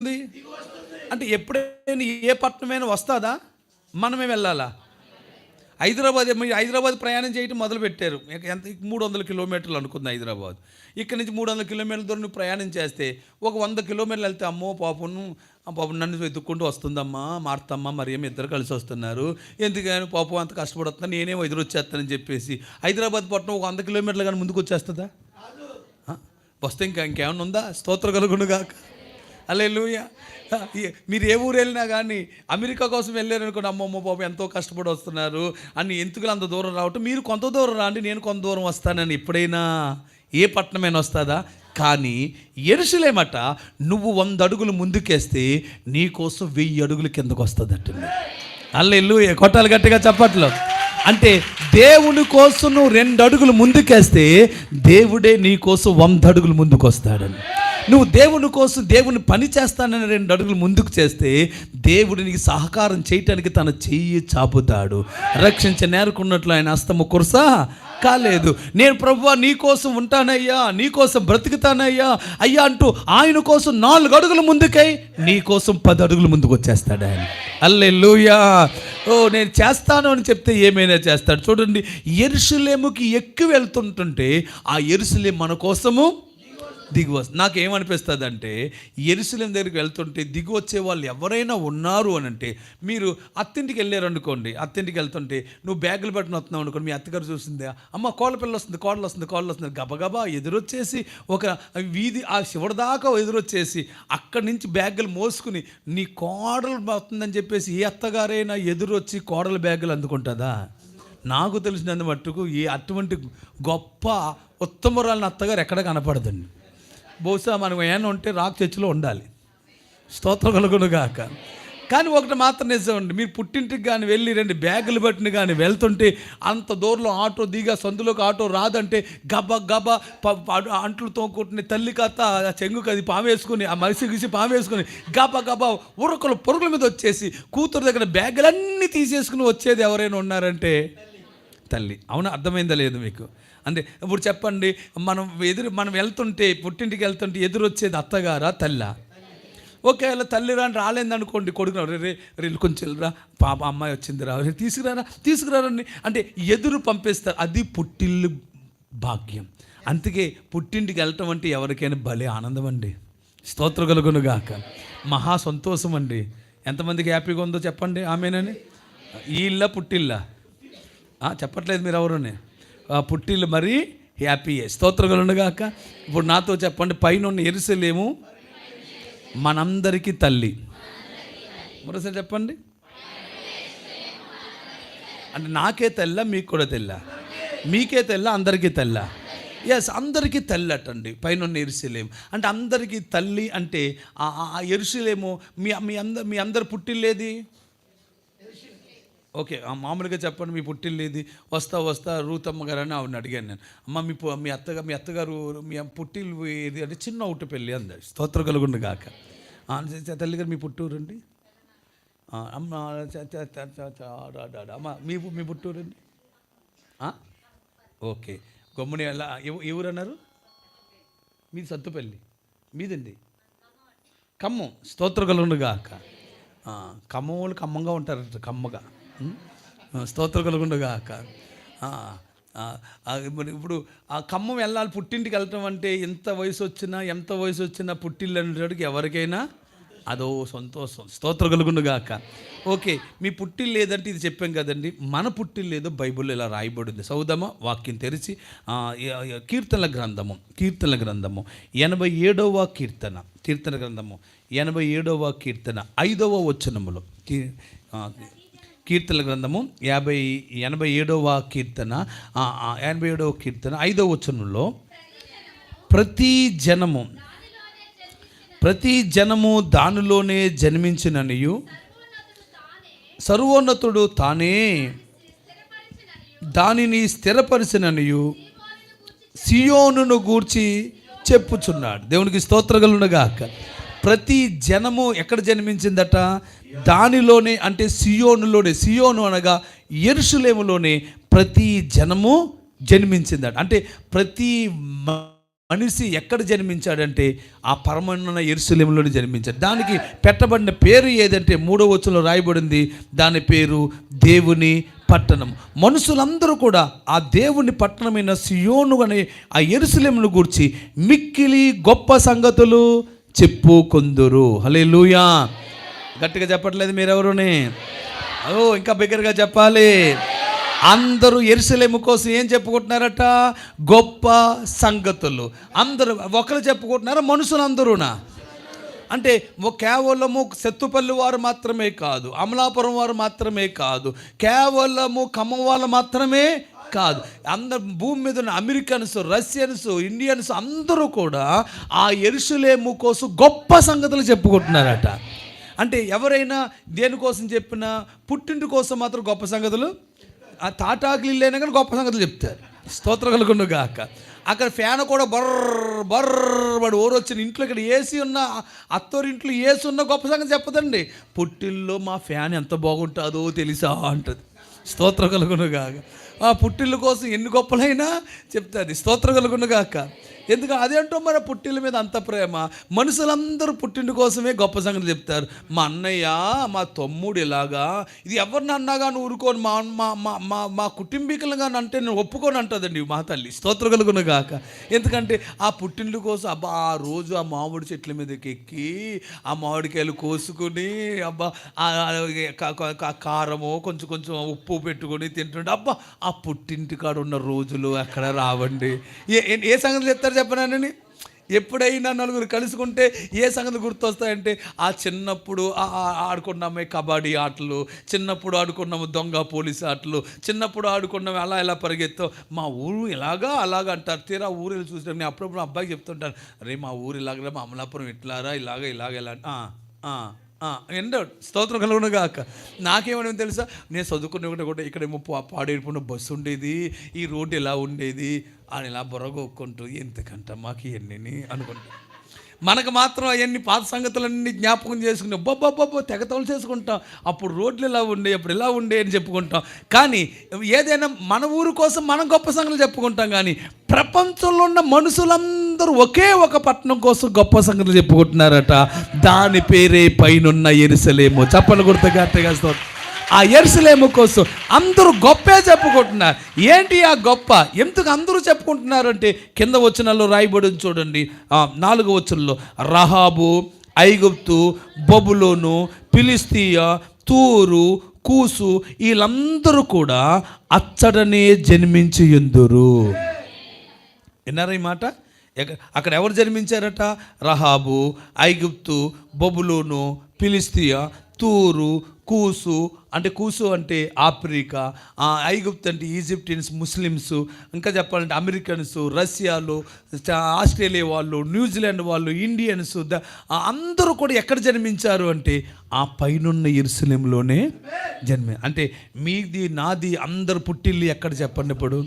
అంటే ఎప్పుడైనా ఏ పట్టణమైనా వస్తుందా? మనమే వెళ్ళాలా? హైదరాబాద్ ప్రయాణం చేయడం మొదలుపెట్టారు. ఎంత 300 కిలోమీటర్లు అనుకుంది హైదరాబాద్. ఇక్కడి నుంచి 300 కిలోమీటర్ల దూరం నువ్వు ప్రయాణం చేస్తే ఒక 100 కిలోమీటర్లు వెళ్తే అమ్మో పాపం నన్ను వెతుక్కుంటూ వస్తుందమ్మా మార్తమ్మ మరియమ్మ ఇద్దరు కలిసి వస్తున్నారు, ఎందుకని పాపం అంత కష్టపడుతున్నా, నేనేమో ఎదురొచ్చేస్తానని చెప్పేసి హైదరాబాద్ పట్టణం ఒక 100 కిలోమీటర్లు కానీ ముందుకు వచ్చేస్తుందా? వస్తే ఇంకేమన్నా ఉందా? స్తోత్రం కలుగునుగాక. హల్లెలూయా. మీరు ఏ ఊరు వెళ్ళినా కానీ అమెరికా కోసం వెళ్ళారనుకోండి, అమ్మమ్మ పాపం ఎంతో కష్టపడి వస్తున్నారు అని ఎందుకు అంత దూరం రావటం, మీరు కొంత దూరం రాండి నేను కొంత దూరం వస్తానని ఎప్పుడైనా ఏ పట్టణమైనా వస్తుందా? కానీ యెరూషలేమట నువ్వు 100 అడుగులు ముందుకేస్తే నీ కోసం 1000 అడుగులు కిందకు వస్తుందట. హల్లెలూయా. కొట్టాలి గట్టిగా చప్పట్లు. అంటే దేవుని కోసం నువ్వు 2 అడుగులు ముందుకేస్తే దేవుడే నీ కోసం 100 అడుగులు ముందుకు వస్తాడని. నువ్వు దేవుని కోసం దేవుని పని చేస్తానని 2 అడుగులు ముందుకు చేస్తే దేవుడు నీకు సహకారం చేయటానికి తన చెయ్యి చాపుతాడు. రక్షించ నేర్కున్నట్లు ఆయన హస్తము కురసా కాలేదు. నేను ప్రభువా నీ కోసం ఉంటానయ్యా, నీ కోసం బ్రతుకుతానయ్యా అయ్యా అంటూ ఆయన కోసం 4 అడుగులు ముందుకై నీ కోసం 10 అడుగులు ముందుకు వచ్చేస్తాడు ఆయన. హల్లెలూయా. నేను చేస్తాను అని చెప్తే ఏమైనా చేస్తాడు. చూడండి, యెరూషలేముకి ఎక్కువ వెళ్తుంటుంటే ఆ యెరూషలేము మన కోసము దిగి వస్తుంది. నాకేమనిపిస్తుంది అంటే యెరూషలేము దగ్గరికి వెళ్తుంటే దిగి వచ్చే వాళ్ళు ఎవరైనా ఉన్నారు అని అంటే, మీరు అత్తింటికి వెళ్ళారు అనుకోండి, అత్తింటికి వెళ్తుంటే నువ్వు బ్యాగులు పెట్టిన వస్తున్నావు అనుకోండి, మీ అత్తగారు చూసిందా, అమ్మ కోళ్ళ వస్తుంది కోళ్ళు వస్తుంది గబగబా ఎదురొచ్చేసి ఒక వీధి ఆ శివుడి దాకా ఎదురొచ్చేసి అక్కడి నుంచి బ్యాగులు మోసుకుని నీ కోడలు వస్తుందని చెప్పేసి ఏ అత్తగారైనా ఎదురొచ్చి కోడల బ్యాగులు అందుకుంటుందా? నాకు తెలిసినంత మట్టుకు అటువంటి గొప్ప ఉత్తమురాలని అత్తగారు ఎక్కడ కనపడదండి. బహుశా మనం ఏమైనా ఉంటే రాక్ చర్చిలో ఉండాలి. స్తోత్రం కలుగునుగాక. కానీ ఒకటి మాత్రం నిజమండి, మీరు పుట్టింటికి కానీ వెళ్ళి 2 బ్యాగులు పట్టిన కానీ వెళ్తుంటే అంత దూరంలో ఆటో దిగా సందులోకి ఆటో రాదంటే గబ అంట్లు తోకుంటున్న తల్లి కథ చెంగుకి అది పామేసుకుని ఆ మనిషి గిసి పామేసుకుని గబ పొరుగుల మీద వచ్చేసి కూతురు దగ్గర బ్యాగులన్నీ తీసేసుకుని వచ్చేది ఎవరైనా ఉన్నారంటే తల్లి. అవునా? అర్థమైందా లేదు మీకు? అంటే ఇప్పుడు చెప్పండి, మనం వెళ్తుంటే పుట్టింటికి వెళ్తుంటే ఎదురొచ్చేది అత్తగారా తల్లా? ఒకవేళ తల్లి రాలేదనుకోండి, కొడుకు రే కొంచెం రా పాప అమ్మాయి వచ్చిందిరా తీసుకురారండి అంటే ఎదురు పంపిస్తారు. అది పుట్టిల్లు భాగ్యం. అందుకే పుట్టింటికి వెళ్ళటం అంటే ఎవరికైనా భలే ఆనందం అండి. స్తోత్రం కలుగునుగాక. మహా సంతోషం అండి. ఎంతమందికి హ్యాపీగా ఉందో చెప్పండి ఆమెనని. ఈ ఇల్లా పుట్టిల్లా? చెప్పట్లేదు మీరు ఎవరుని. పుట్టిల్లు మరీ హ్యాపీయే. స్తోత్రం కలుగునుగాక. ఇప్పుడు నాతో చెప్పండి, పైన యెరూషలేము మనందరికీ తల్లి. మరోసారి చెప్పండి. అంటే నాకే తెల్ల, మీకు కూడా తెల్ల, మీకే తెల్ల, అందరికీ తెల్ల. ఎస్, అందరికీ తల్లి అటండి పైన యెరూషలేము. అంటే అందరికీ తల్లి. అంటే ఆ యెరూషలేము మీ అందరు పుట్టిల్లేది? ఓకే, మామూలుగా చెప్పండి, మీ పుట్టిల్లేది? వస్తా రూతమ్మ గారు అని ఆవిడని అడిగాను నేను. అమ్మ మీ అత్తగారు మీ పుట్టిల్లు ఏది అంటే చిన్న ఉట్టుపల్లి అంది. స్తోత్రం కలుగునుగాక. తల్లిగారు మీ పుట్టూరండి? అమ్మ అమ్మ మీ పుట్టూరండి? ఓకే, గమ్ముని అలా ఎవరు అన్నారు? మీది సత్తుపల్లి, మీదండి ఖమ్మం. స్తోత్రం కలుగునుగాక. ఖమ్మం వాళ్ళు ఖమ్మంగా ఉంటారు, కమ్మగా. స్తోత్రం కలుగునుగాక. ఇప్పుడు ఆ ఖమ్మం వెళ్ళాలి, పుట్టింటికి వెళ్ళటం అంటే ఎంత వయసు వచ్చినా పుట్టిల్లు అనేటికి ఎవరికైనా అదో సంతోషం. స్తోత్రం కలుగునుగాక. ఓకే, మీ పుట్టిల్లు లేదంటే ఇది చెప్పాం కదండి, మన పుట్టిల్లు లేదో బైబిల్లో ఇలా రాయబడింది. సౌదమా వాక్యం తెరిచి కీర్తనల గ్రంథము 87వ కీర్తన గ్రంథము 87వ కీర్తన 5వ వచనములో, కీర్తనల గ్రంథము 87వ కీర్తన 5వ వచనంలో, ప్రతి జనము దానిలోనే జన్మించిననియు సర్వోన్నతుడు తానే దానిని స్థిరపరిచిననియు సియోనును గూర్చి చెప్పుచున్నాడు. దేవునికి స్తోత్రం కలుగునుగాక. ప్రతి జనము ఎక్కడ జన్మించిందట? దానిలోనే, అంటే సియోనులోనే. సియోను అనగా యెరూషలేములోనే ప్రతి జనము జన్మించిందట. అంటే ప్రతి మనిషి ఎక్కడ జన్మించాడంటే ఆ పరమన్న యెరూషలేములోనే జన్మించాడు. దానికి పెట్టబడిన పేరు ఏదంటే 3వ వచనంలో రాయబడింది, దాని పేరు దేవుని పట్టణం. మనుషులందరూ కూడా ఆ దేవుని పట్టణమైన సియోను అనే ఆ యెరూషలేమును గూర్చి మిక్కిలి గొప్ప సంగతులు చెప్పుకొందురు. హల్లెలూయా. గట్టిగా చెప్పట్లేదు మీరెవరుని? ఇంకా బిగ్గరగా చెప్పాలి. అందరూ యెరూషలేము కోసం ఏం చెప్పుకుంటున్నారట? గొప్ప సంగతులు. అందరూ ఒకరు చెప్పుకుంటున్నారా? మనుషులందరూనా? అంటే కేవలము సెత్తుపల్లి వారు మాత్రమే కాదు, అమలాపురం వారు మాత్రమే కాదు, కేవలము ఖమ్మం వాళ్ళు మాత్రమే కాదు, అందరు భూమి మీద ఉన్న అమెరికన్స్, రష్యన్స్, ఇండియన్స్ అందరూ కూడా ఆ యెరూషలేము కోసం గొప్ప సంగతులు చెప్పుకుంటున్నారట. అంటే ఎవరైనా దేనికోసం చెప్పినా పుట్టింటి కోసం మాత్రం గొప్ప సంగతులు, ఆ తాటాకులు ఇల్లైనా కానీ గొప్ప సంగతులు చెప్తారు. స్తోత్రం కలుగును గాక. అక్కడ ఫ్యాన్ కూడా వాడు వచ్చిన ఇంట్లో ఇక్కడ ఏసీ ఉన్న అత్తోరింట్లో ఏసీ ఉన్న గొప్ప సంగతి చెప్పదండి. పుట్టిల్లో మా ఫ్యాన్ ఎంత బాగుంటుందో తెలుసా అంటది. స్తోత్రం కలుగును గాక. ఆ పుట్టిల్లు కోసం ఎన్ని గొప్పలైనా చెప్తుంది. స్తోత్రం కలుగును గాక. ఎందుకు అదేంటో మరి పుట్టిళ్ళ మీద అంత ప్రేమ. మనుషులందరూ పుట్టింటి కోసమే గొప్ప సంగతి చెప్తారు. మా అన్నయ్య, మా తమ్ముడు ఇలాగా, ఇది ఎవరిని అన్నాగా నువ్వు ఊరుకోని, మా మా మా మా కుటుంబీకులుగా అంటే నేను ఒప్పుకొని అంటుందండి మా తల్లి. స్తోత్రం కలుగును గాక. ఎందుకంటే ఆ పుట్టింటి కోసం అబ్బా ఆ రోజు ఆ మామిడి చెట్ల మీదకి ఎక్కి ఆ మామిడికాయలు కోసుకొని అబ్బా ఆ కారము కొంచెం కొంచెం ఉప్పు పెట్టుకొని తింటుంటే అబ్బా ఆ పుట్టింటి కాడ ఉన్న రోజులు అక్కడ రావండి. ఏ సంగతి చెప్తారు చెప్పనానని? ఎప్పుడైనా నలుగురు కలుసుకుంటే ఏ సంగతి గుర్తొస్తాయంటే ఆ చిన్నప్పుడు ఆడుకున్నామే కబడ్డీ ఆటలు, చిన్నప్పుడు ఆడుకున్నాము దొంగ పోలీసు ఆటలు, చిన్నప్పుడు ఆడుకున్నాము అలా ఇలా పరిగెత్తాం, మా ఊరు ఇలాగా అలాగా అంటారు. తీరా ఊరు వెళ్ళి చూసినా నేను అప్పుడప్పుడు అబ్బాయికి చెప్తుంటాను, అరే మా ఊరు ఇలాగ, మా అమలాపురం ఇట్లారా ఇలాగ ఇలా ఎండో. స్తోత్రం కలుగును గాక. నాకేమని తెలుసా, నేను చదువుకునే కూడా ఇక్కడేమో పాడేడుపున్న బస్సు ఉండేది, ఈ రోడ్డు ఎలా ఉండేది అని ఇలా బొరగొక్కుంటూ ఎంతకంట మాకు ఇవన్నీ అనుకుంటా. మనకు మాత్రం అవన్నీ పాత సంగతులన్నీ జ్ఞాపకం చేసుకుని బొబ్బొబ్బొబ్బో తెగతలు చేసుకుంటాం. అప్పుడు రోడ్లు ఇలా ఉండే, అప్పుడు ఇలా ఉండే అని చెప్పుకుంటాం. కానీ ఏదైనా మన ఊరు కోసం మనం గొప్ప సంగతులు చెప్పుకుంటాం. కానీ ప్రపంచంలో ఉన్న మనుషులందరూ ఒకే ఒక పట్టణం కోసం గొప్ప సంగతులు చెప్పుకుంటున్నారట. దాని పేరే పైనున్న యెరూషలేము. చప్పలు గుర్తుగా ఆ యెరూషలేము కోసం అందరూ గొప్పే చెప్పుకుంటున్నారు. ఏంటి ఆ గొప్ప? ఎందుకు అందరూ చెప్పుకుంటున్నారు అంటే కింద వచనాల్లో రాయబడి చూడండి. 4వ వచనంలో రహాబు, ఐగుప్తు, బబులోను, ఫిలిష్తీయ, తూరు, కూసు వీళ్ళందరూ కూడా అచ్చడనే జన్మించి యుందురు. విన్నారా ఈ మాట? అక్కడ ఎవరు జన్మించారట? రహాబు, ఐగుప్తు, బబులోను, ఫిలిష్తీయ, తూరు, కూసు అంటే ఆఫ్రికా, ఐగుప్తు అంటే ఈజిప్టియన్స్, ముస్లిమ్స్, ఇంకా చెప్పాలంటే అమెరికన్స్, రష్యాలు, ఆస్ట్రేలియా వాళ్ళు, న్యూజిలాండ్ వాళ్ళు, ఇండియన్స్ అందరూ కూడా ఎక్కడ జన్మించారు అంటే ఆ పైనున్న యెరూషలేములోనే అంటే మీది నాది అందరు పుట్టిల్లు ఎక్కడ చెప్పండి ఇప్పుడు?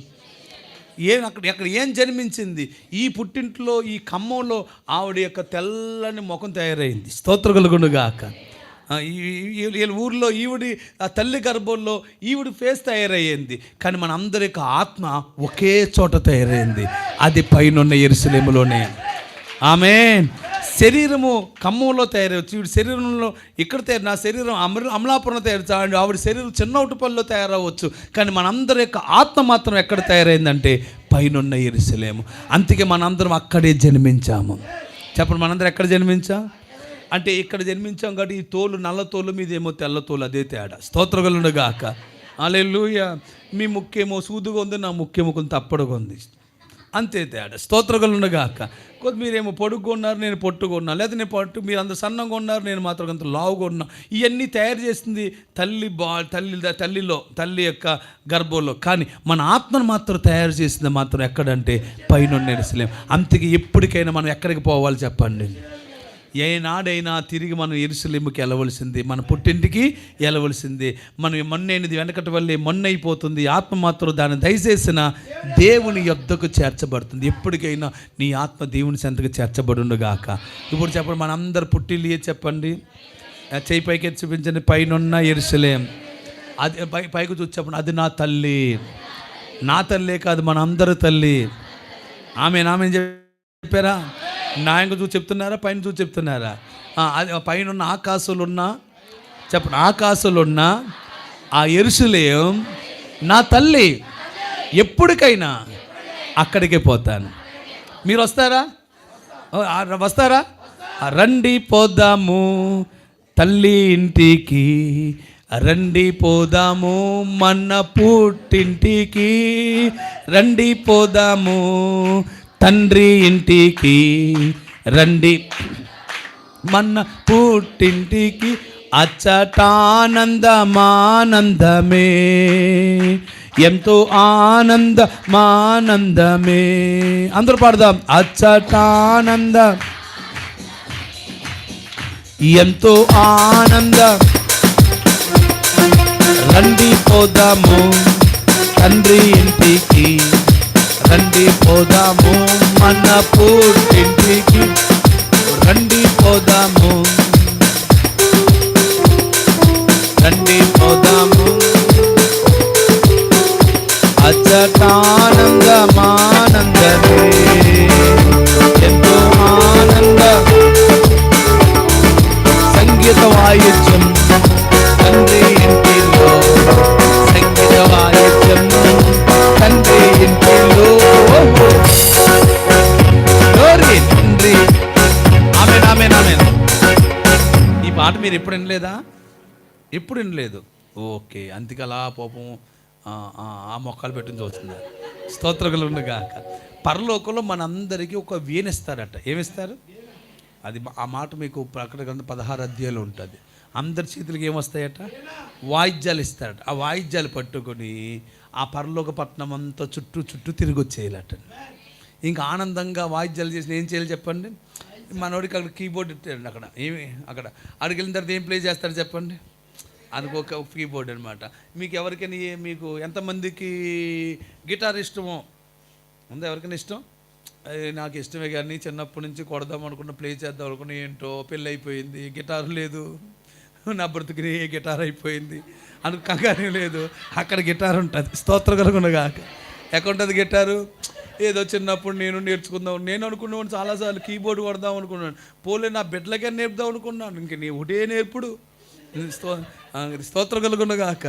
అక్కడ ఏం జన్మించింది? ఈ పుట్టింట్లో ఈ ఖమ్మంలో ఆవిడ యొక్క తెల్లని ముఖం తయారైంది. స్తోత్రం కలుగును గాక. వీళ్ళ ఊర్లో ఈవిడి ఆ తల్లి గర్భంలో ఈవిడి ఫేస్ తయారయ్యింది. కానీ మన అందరి యొక్క ఆత్మ ఒకే చోట తయారైంది, అది పైనున్న యెరూషలేములోనే. ఆమేన్. శరీరము ఖమ్మంలో తయారవచ్చు, ఈవిడ శరీరంలో ఇక్కడ నా శరీరం అమలాపురంలో తయారు, ఆవిడ శరీరం చిన్నౌటుపల్లిలో తయారవచ్చు. కానీ మనందరి యొక్క ఆత్మ మాత్రం ఎక్కడ తయారైందంటే పైనున్న యెరూషలేము. అందుకే మనందరం అక్కడే జన్మించాము. చెప్పండి, మనందరం ఎక్కడ జన్మించాం అంటే ఇక్కడ జన్మించాం కాబట్టి ఈ తోలు నల్ల తోలు మీదేమో తెల్ల తోలు, అదే తేడా. స్తోత్రం కలుగును గాక. హల్లెలూయా. మీ ముక్కేమో సూదుగా ఉంది, నా ముక్కేమో కొంత అప్పడుగా ఉంది, అంతే తేడా. స్తోత్రం కలుగును గాక. మీరేమో పొడుగ్గా ఉన్నారు, నేను పొట్టుగా ఉన్నా, లేదా నేను మీరు అందరు సన్నంగా ఉన్నారు, నేను మాత్రం కొంత లావుగా ఉన్నా. ఇవన్నీ తయారు చేసింది తల్లి యొక్క గర్భంలో. కానీ మన ఆత్మను మాత్రం తయారు చేసింది మాత్రం ఎక్కడంటే పైనున్న యెరూషలేము. అందుకే ఎప్పటికైనా మనం ఎక్కడికి పోవాలి చెప్పండి? ఏనాడైనా తిరిగి మనం యెరూషలేముకి వెళ్ళవలసింది, మన పుట్టింటికి వెళ్ళవలసింది. మనం మొన్నైనది వెనకటి వల్లే మొన్నైపోతుంది, ఆత్మ మాత్రం దాన్ని దయచేసిన దేవుని యొద్దకు చేర్చబడుతుంది. ఎప్పటికైనా నీ ఆత్మ దేవుని చెంతకు చేర్చబడునుగాక. ఇప్పుడు చెప్పండి, మన అందరు పుట్టిల్లు చెప్పండి, చేయి పైకి చూపించండి. పైనున్న యెరూషలేము, అది పైకి చూసి చెప్పండి, అది నా తల్లి. నా తల్లే కాదు, మన అందరి తల్లి. ఆమె చెప్పారా? న్యాయంగా చూసి చెప్తున్నారా, పైన చూసి చెప్తున్నారా? అది పైన ఉన్న ఆకాశంలో చెప్పండి, ఆకాశంలో ఆ యెరూషలేము నా తల్లి, ఎప్పటికైనా అక్కడికే పోతాను. మీరు వస్తారా? వస్తారా? రండి పోదాము తల్లి ఇంటికి, రండి పోదాము మన పుట్టింటికి, రండి పోదాము తండ్రి ఇంటికి, రండి మన పుట్టింటికి, అచ్చటానందమానందమే, ఎంతో ఆనందమానందమే. అందరూ పాడదాం, అచ్చటానంద ఎంతో ఆనందం. రండి పోదాము తండ్రి ఇంటికి, రండి పోదాము మన పుట్టింటికి, రండి పోదాము, రండి పోదాము అచ్చటానందమానందమే, ఎంతో ఆనందం. సంగీత వాయిద్యం తండ్రి ఇంటిలో, సంగీత వాయిద్యం తండ్రి ఇంటిలో, తండ్రి. ఆమేన్, ఆమేన్, ఆమేన్. ఈ పాట మీరు ఎప్పుడు వినలేదా? ఎప్పుడు వినలేదు. ఓకే, అందుకలా పాపం ఆ మొక్కలు పెట్టింది చూస్తుంది. స్తోత్రములు గాక. పరలోకంలో మనందరికీ ఒక వీణిస్తారట. ఏమిస్తారు? అది ఆ మాట మీకు ప్రకటన గ్రంథం 16 అధ్యాయంలో ఉంటుంది. అందరి చేతులకి ఏమొస్తాయట? వాయిద్యాలు ఇస్తారట. ఆ వాయిద్యాలు పట్టుకొని ఆ పరలోక పట్టణం అంతా చుట్టూ తిరిగి వచ్చేయాలట. ఇంకా ఆనందంగా వాయిద్యాలు చేసి ఏం చేయాలి చెప్పండి? మనోడికి అక్కడ కీబోర్డ్ ఇట్టాడు. అక్కడ ఏమి అక్కడ అక్కడికి వెళ్ళిన తర్వాత ఏం ప్లే చేస్తారు చెప్పండి? అందుకు ఒక కీబోర్డ్ అనమాట. మీకు ఎవరికైనా మీకు ఎంతమందికి గిటార్ ఇష్టమో ఉందా? ఎవరికైనా ఇష్టం? నాకు ఇష్టమే, కానీ చిన్నప్పటి నుంచి కొడదాం అనుకున్న, ప్లే చేద్దాం అనుకున్న, ఏంటో పెళ్ళి అయిపోయింది, గిటార్ లేదు, నా బ్రతుకుని గిటార్ అయిపోయింది అందుకు కంగారు లేదు. అక్కడ గిటార్ ఉంటుంది. స్తోత్రం కలుగునగాక. ఎక్కడ ఉంటుంది గిటారు? ఏదో చిన్నప్పుడు నేను నేర్చుకుందాం, నేను అనుకున్నాను చాలాసార్లు కీబోర్డ్ కొడదాం అనుకున్నాను. పోలే నా బిడ్డలకే నేర్పుదాం అనుకున్నాను. ఇంక నీ ఒకటే నేర్పుడు. స్తోత్రం కలుగునగాక.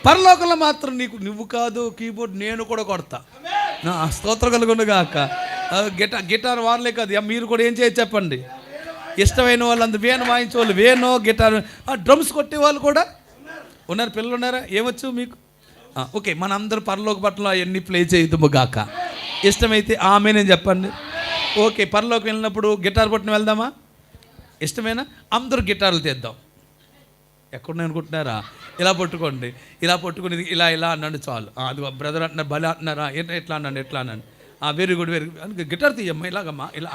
పరలోకంలో మాత్రం నువ్వు కాదు కీబోర్డ్, నేను కూడా కొడతా. స్తోత్రం కలుగునగాక. గిటార్ వాడలే కాదు, మీరు కూడా ఏం చేయొచ్చు చెప్పండి? ఇష్టమైన వాళ్ళు అందరూ వేణు వాయించే వాళ్ళు, వేణు గిటార్, డ్రమ్స్ కొట్టే వాళ్ళు కూడా ఉన్నారు. పిల్లలు ఉన్నారా? ఏమొచ్చు మీకు? ఓకే, మనందరూ పరలోక పట్ల అవన్నీ ప్లే చేయదుము గాక. ఇష్టమైతే ఆమెనే చెప్పండి. ఓకే, పరలోకి వెళ్ళినప్పుడు గిటార్ పట్టుకుని వెళ్దామా? ఇష్టమేనా? అందరూ గిటార్లు తీద్దాం. ఎక్కడున్నాయి అనుకుంటున్నారా? ఇలా పట్టుకోండి, ఇలా పట్టుకుని ఇలా అన్నాడు చాలు. అది బ్రదర్ అంటున్నారు, బలి అంటున్నారా, ఎట్లా అన్నాను. వెరీ గుడ్ గిటార్ తీయమ్మా, ఇలాగమ్మా, ఇలా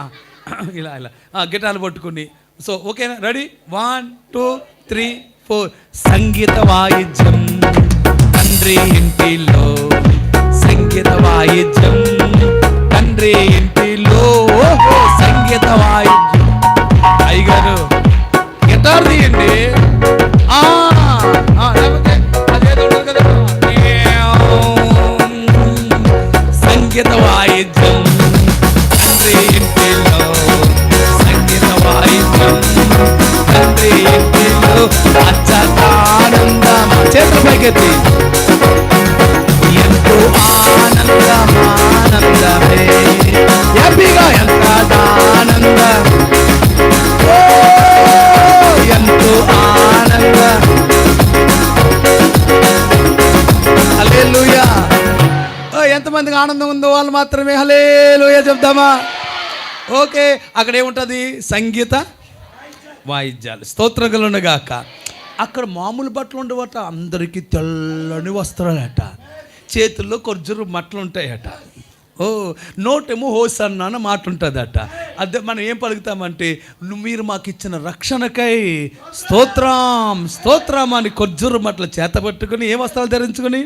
గిటార్లు పట్టుకుని. సో ఓకేనా? రెడీ? 1 2 3 4. సంగీత వాయిద్యం తండ్రి ఇంటిలో, సంగీత వాయిద్యం తండ్రి ఇంటిలో, సంగీత వాయిద్యం. అయ్యగారు గిటార్ తీయండి. సంగీత వాయిద్యం తండ్రి ఇంటిలో, సంగీత వాయిద్యం తండ్రి ఇంటిలో, అచ్చటానందం. చేతుల పైకెత్తి ఎంతో ఆనందమానందమే, హ్యాపీగా ఎంత ఆనందం, ఎంతో ఆనందం. హల్లెలూయా. ఎంతమందికి ఆనందం ఉందో వాళ్ళు మాత్రమే హల్లెలూయా చెప్దామా? ఓకే, అక్కడ ఏముంటుంది? సంగీత వాయిద్యాలు. స్తోత్రం కలుగునుగాక. అక్కడ మామూలు బట్టలు ఉండవట, అందరికీ తెల్లని వస్త్రాలట, చేతుల్లో కొర్జురు మట్టలు ఉంటాయట. నోటేమో హోసన్నా అన్న మాట ఉంటుందట. అదే మనం ఏం పలుకుతామంటే, మీరు మాకు ఇచ్చిన రక్షణకై స్తోత్రం స్తోత్రం అని కొర్జురు మట్టలు చేత పట్టుకుని ఏ వస్త్రాలు ధరించుకొని,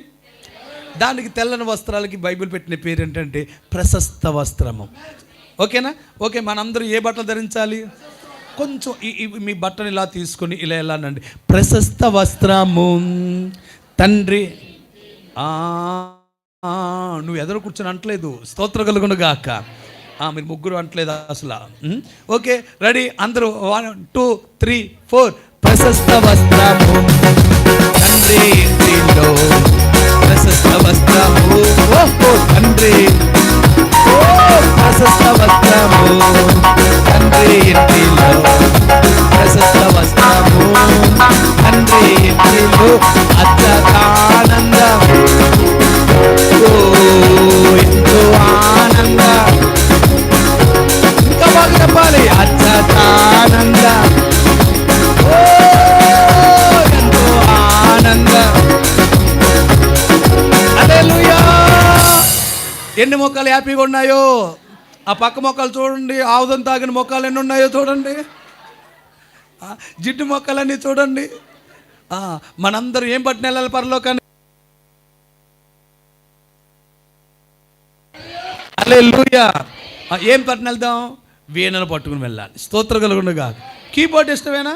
దానికి తెల్లని వస్త్రాలకి బైబిల్ పెట్టిన పేరు ఏంటంటే ప్రశస్త వస్త్రము. ఓకేనా? ఓకే, మనందరూ ఏ బట్టలు ధరించాలి? కొంచెం మీ బట్టను ఇలా తీసుకొని ఇలా అనండి, ప్రశస్త వస్త్రము తండ్రి. నువ్వు ఎదురు కూర్చొని అంటలేదు. స్తోత్రం కలుగునుగాక. మీరు ముగ్గురు అంటలేదు అసలు. ఓకే, రెడీ అందరూ 1 2 3 4. ప్రశస్త వస్త్రము తండ్రి ఇంటిలో, ప్రశస్త వస్త్రము తండ్రి, ప్రశస్త వస్త్రము తండ్రి ఇంటిలో, ప్రశస్త వస్త్రము తండ్రి ఇంటిలో, అత్యతానందం ఎంతో ఆనందం. ఇంకా బాగా చెప్పాలి, అత్యతానందం ఎంతో ఆనందం. హల్లెలూయా. ఎన్ని మొక్కలు హ్యాపీగా ఉన్నాయో, ఆ పక్క మొక్కలు చూడండి, ఆవుదం తాగిన మొక్కలు ఎన్ని ఉన్నాయో చూడండి, జిడ్డు మొక్కలన్నీ చూడండి. మనందరూ ఏం పట్టిన వెళ్ళాలి పరలోకాన్ని? హల్లెలూయా. ఏం పట్టిన వెళ్దాం? వీణను పట్టుకుని వెళ్ళాలి. స్తోత్రం కలుగునుగా. కీబోర్డ్ ఇష్టమేనా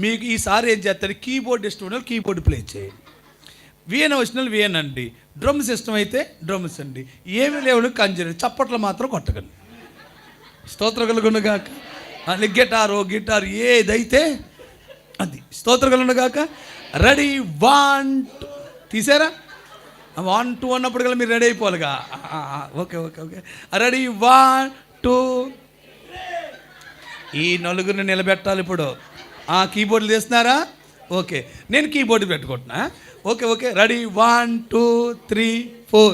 మీకు? ఈసారి ఏం చేస్తారు, కీబోర్డ్ ఇష్టమైన కీబోర్డ్ ప్లే చేయండి, వీణ వచ్చిన వీణ అండి, డ్రమ్స్ ఇష్టమైతే డ్రమ్స్ అండి, ఏమి లేవు కంజరి, చప్పట్లు మాత్రం కొట్టకండి. స్తోత్రం కలుగునుగాక. గిటార్ ఏదైతే అది. స్తోత్రం కలుగునుగాక. రెడీ 1 2 తీసారా? 1 2 అన్నప్పుడు కదా మీరు రెడీ అయిపోవాలిగా. Okay okay okay, ready 1 2. ఈ నలుగురిని నిలబెట్టాలి ఇప్పుడు. కీబోర్డులు తీస్తున్నారా? ఓకే, నేను కీబోర్డు పెట్టుకుంటున్నా. Okay okay, ready 1 2 3 4.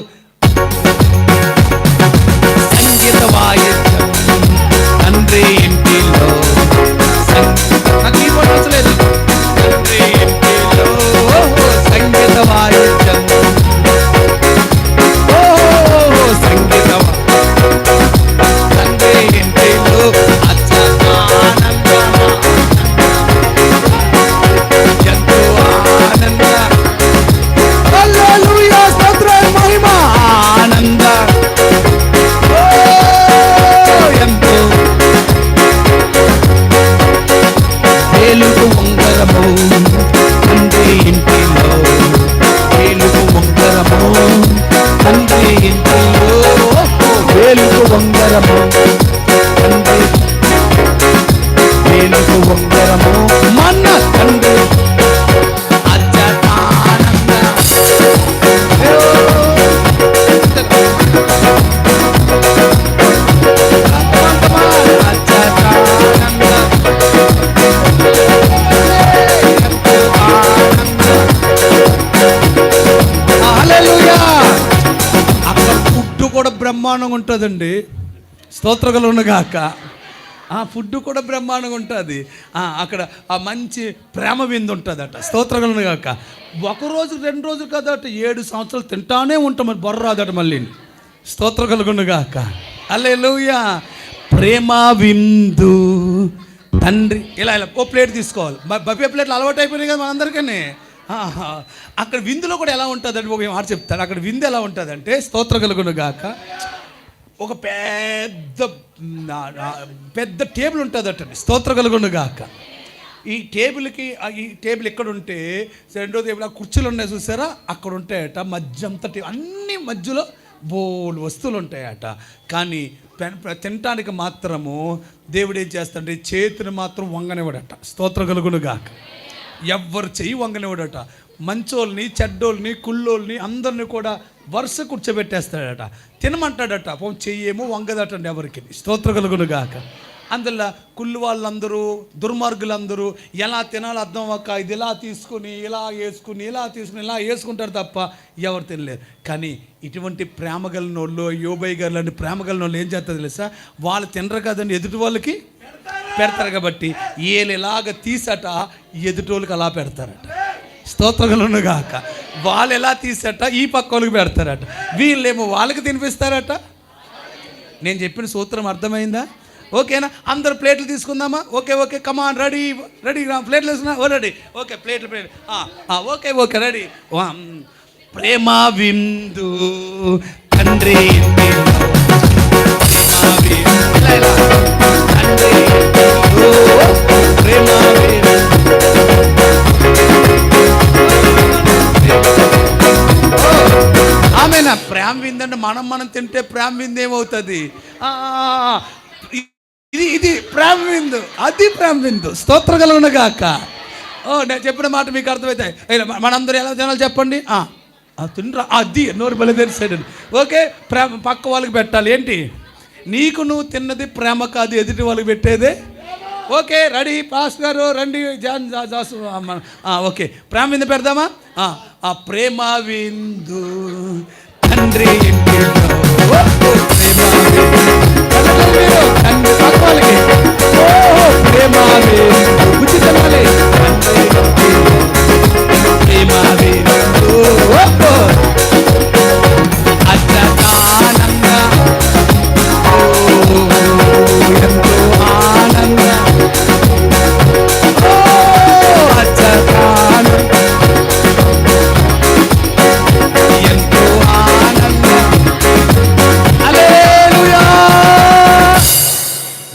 సంగీత వాయిద్యం తండ్రి ఇంటిలో, కీబోర్డు వచ్చలేదు, తండ్రి ఇంటిలో సంగీత వాయిద్యం, సంగీత తండ్రి ఇంటిలో, ఎంతో ఆనంద. హల్లెలూయా, స్తోత్రం మహిమ ఆనంద. ఎంతో వేలుగు ఉంగరము తండ్రి ఇంటిలో, వేలుగు ఉంగరము తండ్రి ఇంటిలో, వేలుగు ఉంగరము తండ్రి, వేలుగు ఉంగరము మన తండ్రి, అత్యతానంద. హల్లెలూయా. అక్కడ ఫుడ్ కూడా బ్రహ్మాండంగా ఉంటుందండి. స్తోత్రగలు ఉన్నగాక. ఫుడ్ కూడా బ్రహ్మాండంగా ఉంటుంది. అక్కడ ఆ మంచి ప్రేమ విందు ఉంటుందట. స్తోత్రగలు ఉన్నగాక. 1 రోజు 2 రోజులు కదట, 7 సంవత్సరాలు తింటానే ఉంటాం, మరి బొర్ర రాదట మళ్ళీ. స్తోత్రగలు ఉన్నగాక. హల్లెలూయా. ప్రేమ విందు తండ్రి. ఇలా ఓ ప్లేట్ తీసుకోవాలి. బఫే ప్లేట్లు అలవాటు అయిపోయినాయి కదా మనందరికీ. అక్కడ విందులో కూడా ఎలా ఉంటుందంటే, ఒక మాట చెప్తాను. అక్కడ విందు ఎలా ఉంటుందంటే, స్తోత్రం కలుగునుగాక, ఒక పెద్ద టేబుల్ ఉంటుందట. స్తోత్రం కలుగునుగాక. ఈ టేబుల్ ఎక్కడ ఉంటే, రెండో టేబుల్ ఆ కుర్చీలు ఉన్నాయి చూసారా, అక్కడ ఉంటాయట. మధ్య అంతా అన్ని మధ్యలో బోల్డ్ వస్తువులు ఉంటాయట. కానీ తినటానికి మాత్రము దేవుడు ఏం చేస్తాడంటే, చేతిని మాత్రం వంగనివ్వడట. స్తోత్రం కలుగునుగాక. ఎవ్వరు చెయ్యి వంగనివ్వడట. మంచోళ్ళని, చెడ్డోళ్ళని, కుళ్ళోళ్ళని అందరినీ కూడా వరుస కూర్చోబెట్టేస్తాడట. తినమంటాడట. చెయ్యేమో వంగదటండి ఎవరికి. స్తోత్రం కలుగునుగాక. అందులో కుళ్ళు వాళ్ళందరూ, దుర్మార్గులందరూ ఎలా తినాలో అర్థం అవ్వక ఇది ఇలా తీసుకుని ఇలా వేసుకుని ఇలా తీసుకుని ఇలా వేసుకుంటారు తప్ప ఎవరు తినలేరు. కానీ ఇటువంటి ప్రేమగలిగిన వాళ్ళు, యోబయ్య గారు లాంటి ప్రేమగలిగిన వాళ్ళు ఏం చేస్తారు తెలుసా? వాళ్ళు తినరు కదండి, ఎదుటి వాళ్ళకి పెడతారు. కాబట్టి వీళ్ళు ఇలాగ తీసట ఎదుటి వాళ్ళకి అలా పెడతారట. స్తోత్రగలుగాక. వాళ్ళు ఎలా తీసట ఈ పక్క వాళ్ళకి పెడతారట. వీళ్ళేమో వాళ్ళకి తినిపిస్తారట. నేను చెప్పిన సూత్రం అర్థమైందా? ఓకేనా? అందరు ప్లేట్లు తీసుకుందామా? ఓకే ఓకే, కమాన్, రెడీ రెడీ. ప్లేట్లు వేసుకున్నా? రెడీ. ఓకే, ప్లేట్లు ఓకే ఓకే, రెడీ. ప్రేమ విందు తండ్రి, ప్రేమ ఆమె నా ప్రేమ ప్రేమ విందంటే మనం తింటే ప్రేమ విందు ఏమవుతుంది? ఇది ప్రేమ విందు, అది ప్రేమ విందు. స్తోత్రం కలుగును గాక. నేను చెప్పిన మాట మీకు అర్థమవుతాయి. మనందరూ ఎలా తినాలి చెప్పండి? తినరా, అది నోరు బలి తెలిసాడు. ఓకే, ప్రేమ పక్క వాళ్ళకి పెట్టాలి. ఏంటి? నీకు నువ్వు తిన్నది ప్రేమ కాదు, ఎదుటి వాళ్ళకి పెట్టేదే. ఓకే, రెడీ పాస్ గారు రండి. జాన్ జాసు ఓకే, ప్రేమ విందు పెడదామా? ఆ ప్రేమ విందు తండ్రి ఇంటిలో, ప్రేమ విందు తండ్రి పక్క వాళ్ళకి. ప్రేమ విందు బుద్ధి తినాలి. ప్రేమ విందు అచ్చగానంగా, ఎంతో ఆనంద, అచ్చగానంగా, ఎంతో ఆనంద. హల్లెలూయా.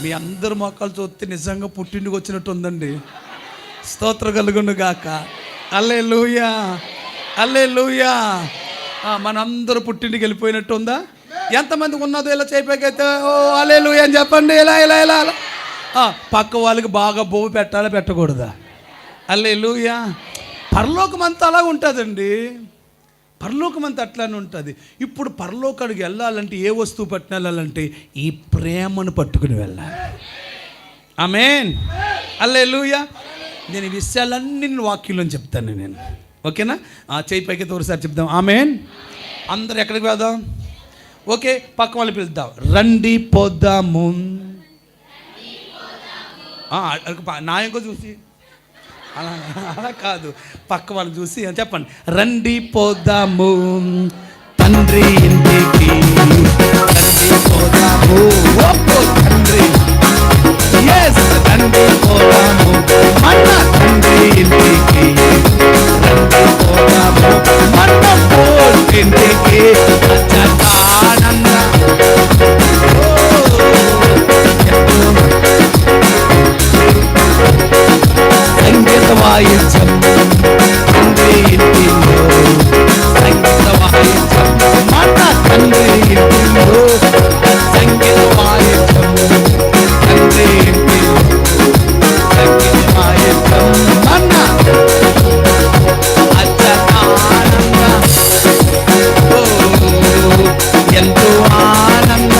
మీ అందరు మొక్కలు చూస్తే నిజంగా పుట్టింటికి వచ్చినట్టు ఉందండి. స్తోత్రం కలుగును గాక. హల్లెలూయా, హల్లెలూయా. మనందరూ పుట్టింటికి వెళ్ళిపోయినట్టు ఉందా? ఎంతమందికి ఉన్నదో ఇలా చేయకపోతే హల్లెలూయా అని చెప్పండి. ఇలా ఇలా ఇలా అలా పక్క వాళ్ళకి బాగా బొవ్వు పెట్టాలా పెట్టకూడదా? హల్లెలూయా. పరలోకం అంతా అలా ఉంటుందండి. పరలోకం అంతా అట్లానే ఉంటుంది. ఇప్పుడు పరలోకానికి వెళ్ళాలంటే ఏ వస్తువు పట్టుకుని వెళ్ళాలంటే ఈ ప్రేమను పట్టుకుని వెళ్ళాలి. ఆమేన్, హల్లెలూయా. నేను ఈ విషయాలన్నీ వాక్యంలో చెప్తాను నేను. ఓకేనా? చేయి పైకి ఒకసారి చెప్దాం. ఆమేన్. అందరు ఎక్కడికి వెళ్దాం? ఓకే, పక్క వాళ్ళు పిలుద్దాం. రండి పోదాము. నాయకు చూసి అలా కాదు, పక్క వాళ్ళు చూసి చెప్పండి. రండి పోదాము తండ్రి ఇంటికి, రండి పోదాము తండ్రి, రండి పోదాము మన తండ్రి ఇంటికి, రండి పోదాము మన ఇంటికి. అచ్చగానంద, సంగీత వాయిద్యం తండ్రి ఇంటిలో, సంగీత వాయిద్యం మన తండ్రి ఇంటిలో, సంగీత వాయిద్యం తండ్రి ఇంటిలో, సంగీత వాయిద్యం మన అచ్చగానంద, ఎంతో ఆనంద.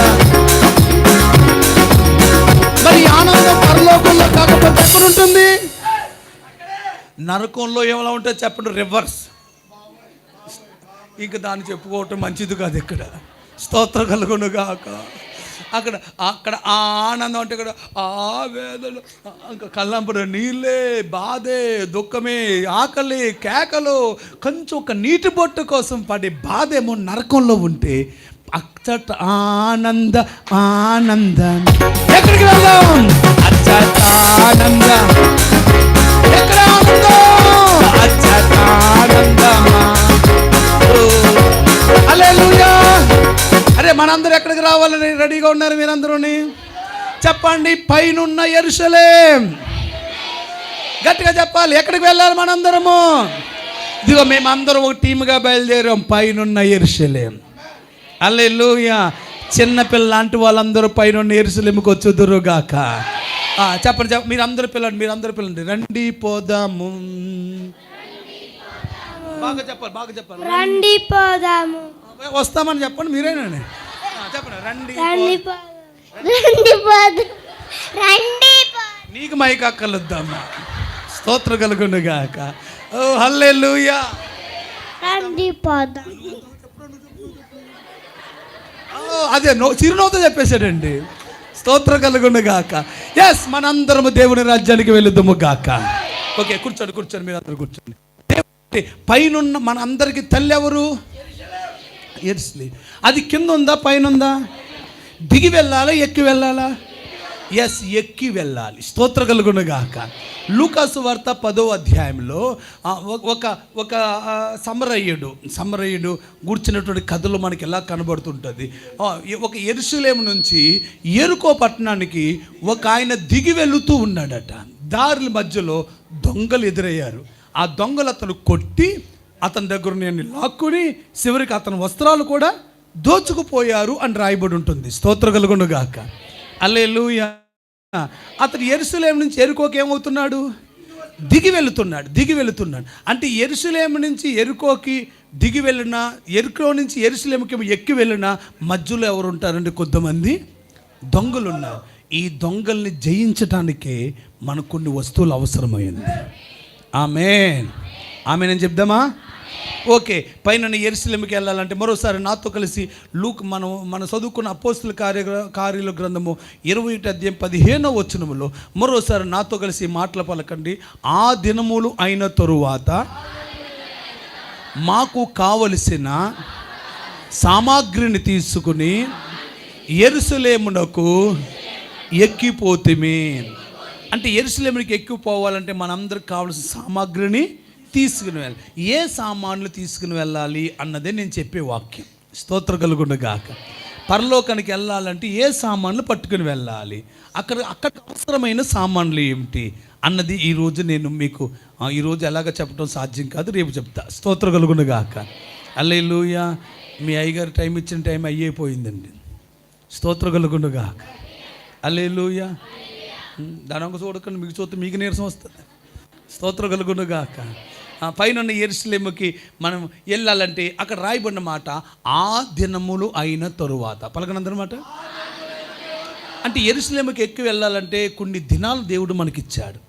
మరి ఆనందం పరలోకంలో కాకపోతే ఎక్కడ ఉంటుంది? నరకంలో ఏమైనా ఉంటుంది చెప్పండి? రివర్స్. ఇంక దాన్ని చెప్పుకోవటం మంచిది కాదు. ఇక్కడ స్తోత్రం కలుగును గాక. అక్కడ అక్కడ ఆ ఆనందం అంటే ఇక్కడ ఆ వేదన, ఇంకా కళ్ళంపడ నీళ్ళే, బాధే, దుఃఖమే, ఆకలి, కేకలు, కొంచెం ఒక నీటి బొట్టు కోసం పడే బాధేమో నరకంలో ఉంటే అచ్చట ఆనంద ఆనందం. ఎక్కడికి వెళ్దాం? అచ్చట ఆనంద. ఎక్కడ ఆనందం? అచ్చట ఆనందమా. హల్లెలూయా. అరే మనందరూ ఎక్కడికి రావాలని రెడీగా ఉన్నారు మీరందరూ? చెప్పండి. పైనున్న యెరూషలేం. గట్టిగా చెప్పాలి. ఎక్కడికి వెళ్ళాలి మనందరము? ఇదిగో మేమందరం ఒక టీముగా బయలుదేరాం. పైనున్న యెరూషలేం. హల్లెలూయా. చిన్నపిల్ల లాంటి వాళ్ళందరూ పైనున్న యెరూషలేముకి వచ్చుదురుగాక. చెప్పండి, మీరందరూ పిల్లండి. రండి పోదాము. బాగా చెప్పాలి, బాగా చెప్పాలి. రండి పోదాము. వస్తామని చెప్పండి మీరేనా? చెప్పండి. రండి. నీకు మైక్ అక్కర్లొద్దామా. స్తోత్రం కలుగును గాక. ఓ హల్లెలూయా. రండి పోదాం. అదే చిరునవ్వుతో చెప్పేశాడండి. స్తోత్రం కలుగును గాక. ఎస్, మనందరము దేవుని రాజ్యానికి వెళుదుము గాక. ఓకే, కూర్చోండి మీరు అందరూ కూర్చోండి. పైనున్న మన అందరికి తల్లి ఎవరు? యెరూషలేము. అది కింద ఉందా పైన ఉందా? దిగి వెళ్ళాలా ఎక్కి వెళ్ళాలా? ఎస్, ఎక్కి వెళ్ళాలి. స్తోత్రం కలుగును గాక. లూకాసు వార్త 10వ అధ్యాయంలో ఒక సమరయుడు కూర్చున్నటువంటి కథలు మనకి ఎలా కనబడుతుంటుంది. ఒక యెరూషలేము నుంచి యెరికో పట్టణానికి ఒక ఆయన దిగి వెళుతూ ఉన్నాడట. దారుల మధ్యలో దొంగలు ఎదురయ్యారు. ఆ దొంగలు అతను కొట్టి అతని దగ్గర నేను లాక్కుని చివరికి అతని వస్త్రాలు కూడా దోచుకుపోయారు అని రాయబడి ఉంటుంది. స్తోత్రం కలుగును గాక. హల్లెలూయా. అతడు యెరూషలేము నుంచి యెరికోకి ఏమవుతున్నాడు? దిగి వెళుతున్నాడు. అంటే యెరూషలేము నుంచి యెరికోకి దిగి వెళ్ళినా, యెరికో నుంచి యెరూషలేముకి ఎక్కి వెళ్ళినా మధ్యలో ఎవరు ఉంటారంటే కొంతమంది దొంగలు ఉన్నారు. ఈ దొంగల్ని జయించటానికే మనకు కొన్ని వస్తువులు అవసరమైంది. ఆమేన్. నేను చెప్దామా? ఓకే. పైన యెరూషలేముకి వెళ్ళాలంటే మరోసారి నాతో కలిసి మనం చదువుకున్న అపోస్తుల కార్యాల గ్రంథము 21 అధ్యాయం 15వ వచనములో మరోసారి నాతో కలిసి మాటలు పలకండి. ఆ దినములు అయిన తరువాత మాకు కావలసిన సామాగ్రిని తీసుకుని యెరూషలేమునకు ఎక్కిపోతిమి. అంటే యెరూషలేమునికి ఎక్కిపోవాలంటే మనందరికి కావాల్సిన సామాగ్రిని తీసుకుని వెళ్ళాలి. ఏ సామాన్లు తీసుకుని వెళ్ళాలి అన్నదే నేను చెప్పే వాక్యం. స్తోత్రం కలుగును గాక. పరలోకానికి వెళ్ళాలంటే ఏ సామాన్లు పట్టుకుని వెళ్ళాలి, అక్కడ అవసరమైన సామాన్లు ఏమిటి అన్నది ఈరోజు నేను మీకు ఈరోజు ఎలాగ చెప్పడం సాధ్యం కాదు, రేపు చెప్తా. స్తోత్రం కలుగును గాక. హల్లెలూయా. మీ అయ్యగారు టైం ఇచ్చిన టైం అయిపోయిందండి. స్తోత్రం కలుగును గాక. హల్లెలూయా. దాని ఒక చూడకండి, మీకు చూస్తే మీకు నీరసం వస్తుంది. స్తోత్రం కలుగును గాక. పైన యెరూషలేముకి మనం వెళ్ళాలంటే అక్కడ రాయబడిన మాట ఆ దినములు అయిన తరువాత. పలకనందనమాట. అంటే యెరూషలేముకి ఎక్కి వెళ్ళాలంటే కొన్ని దినాలు దేవుడు మనకిచ్చాడు.